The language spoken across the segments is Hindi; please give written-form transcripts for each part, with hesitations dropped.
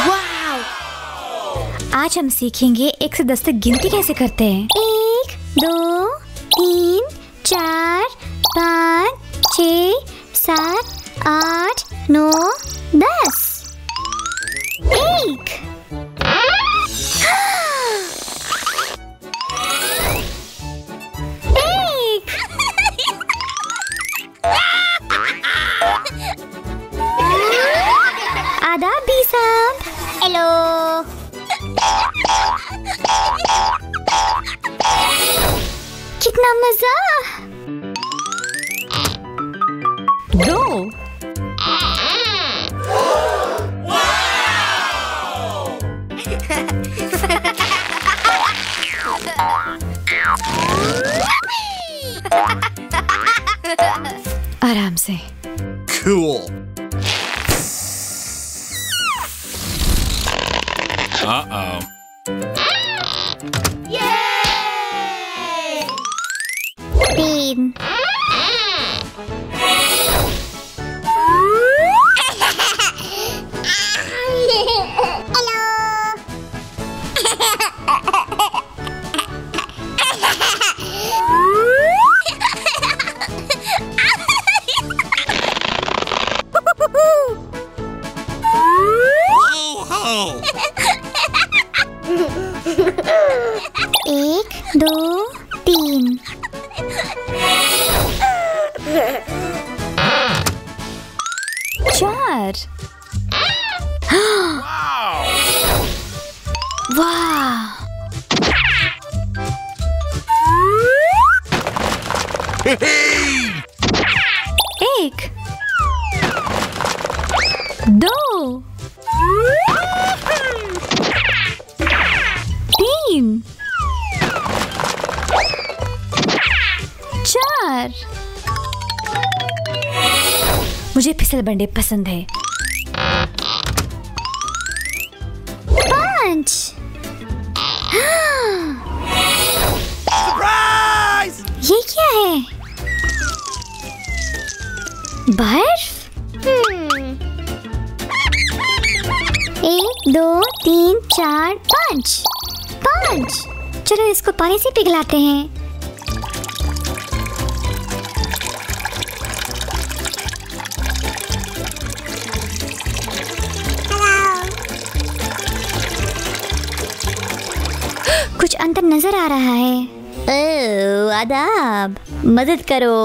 वाव! आज हम सीखेंगे 1 से 10 तक गिनती कैसे करते हैं। 1, 2, 3, 4, 5, 6, 7, 8, 9, 10। 1 आदाब भी साहब। हेलो। कितना मजा। 2 आराम से। Cool. Uh-oh. Yay! 3 1, 2, 3 4 वाह! 1 2 3 4 मुझे फिसल बंडे पसंद है। 5 Surprise! ये क्या है? बर्फ? 1 2 3 4 5 5। चलो इसको पानी से पिघलाते हैं। कुछ अंतर नजर आ रहा है। ओह, आदाब, मदद करो।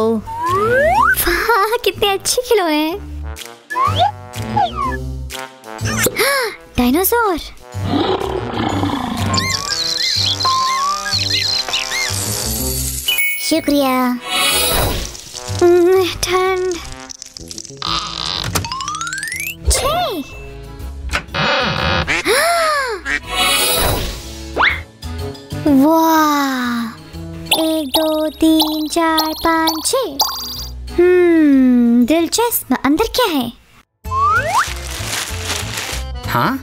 वाह, कितने अच्छे खिलौने हैं। डायनासोर। शुक्रिया। ठंड। 6 वाह! 1 2 3 4 5 6। दिलचस्प। अंदर क्या है? हाँ?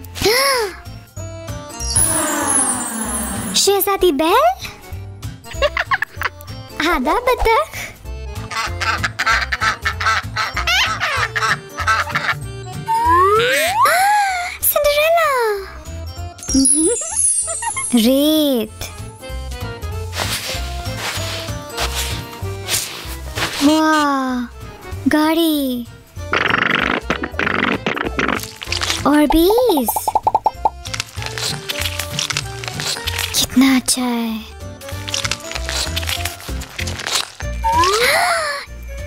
शहजादी बेल? आधा बतख? सिंड्रेला। रेत। वाह, गाड़ी और बीज। कितना अच्छा है।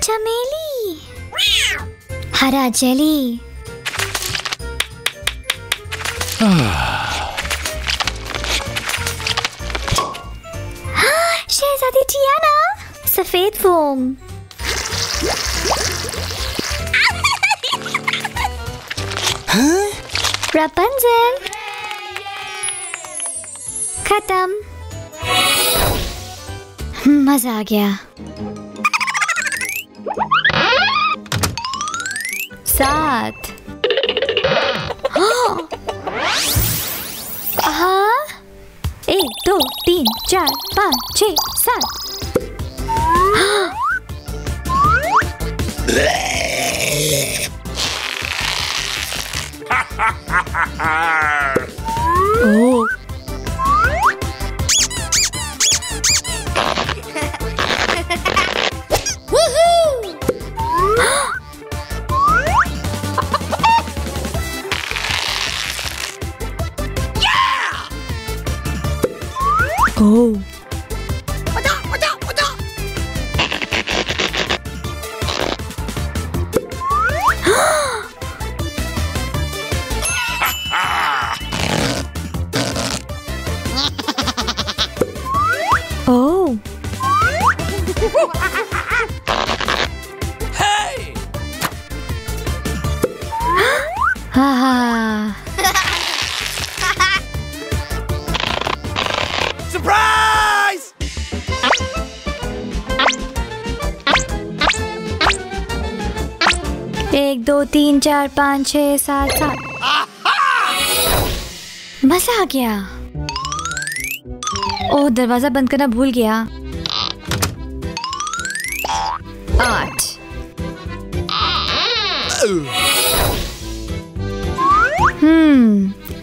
चमेली। हरा जेली। शहजादी टियाना। सफेद फोम। रापुंज़ेल। खत्म। मजा आ गया। साथ। हाँ, 1 2 3 4 5 6 7। ओह, ओह, ओह, Hey! हाँ हाँ, Surprise! 1 2 3 4 5 6 7 7। मजा आ गया। ओह, दरवाजा बंद करना भूल गया। 8।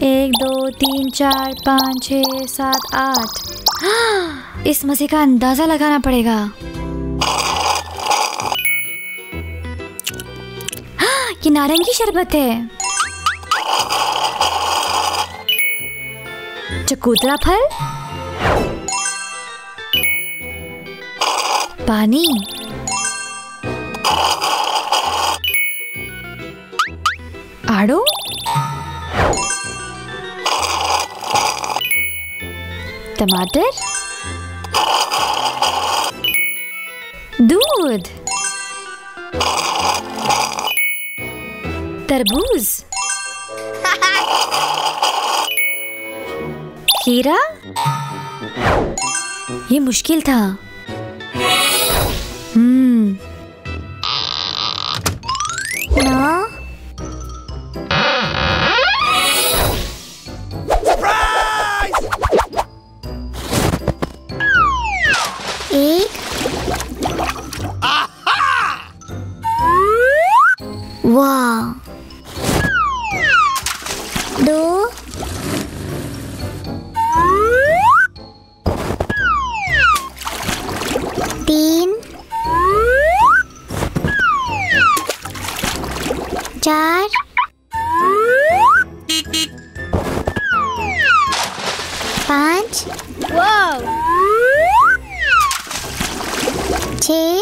1 2 3 4 5 6 7 8। इस मजे का अंदाजा लगाना पड़ेगा। ये नारंगी शरबत है। चकोतरा फल, पानी, आड़ू, टमाटर, दूध, तरबूज, खीरा। ये मुश्किल था। ना, Surprise! 1 वाह, 2 3 4 5 6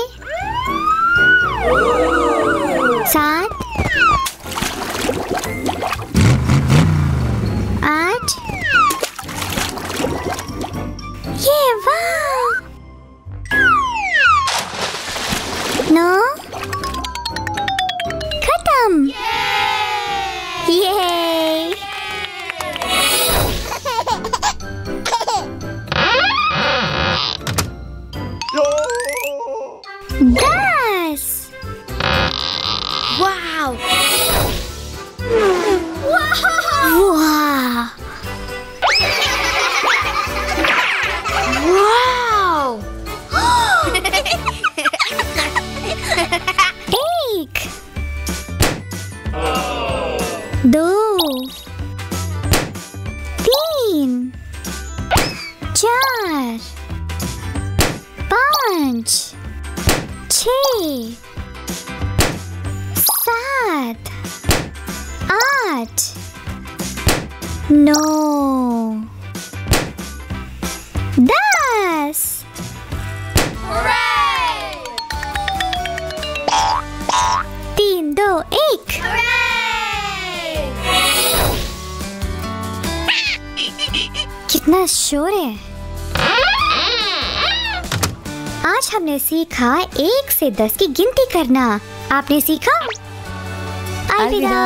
7 8। ये वाह, 9 खत्म। ये 10। वाव, वाह, वाव। 1 2 3 4 5 6 7 8 9 10। 3 2 1। कितना शोर है। आज हमने सीखा 1 से 10 की गिनती करना। आपने सीखा? अलविदा।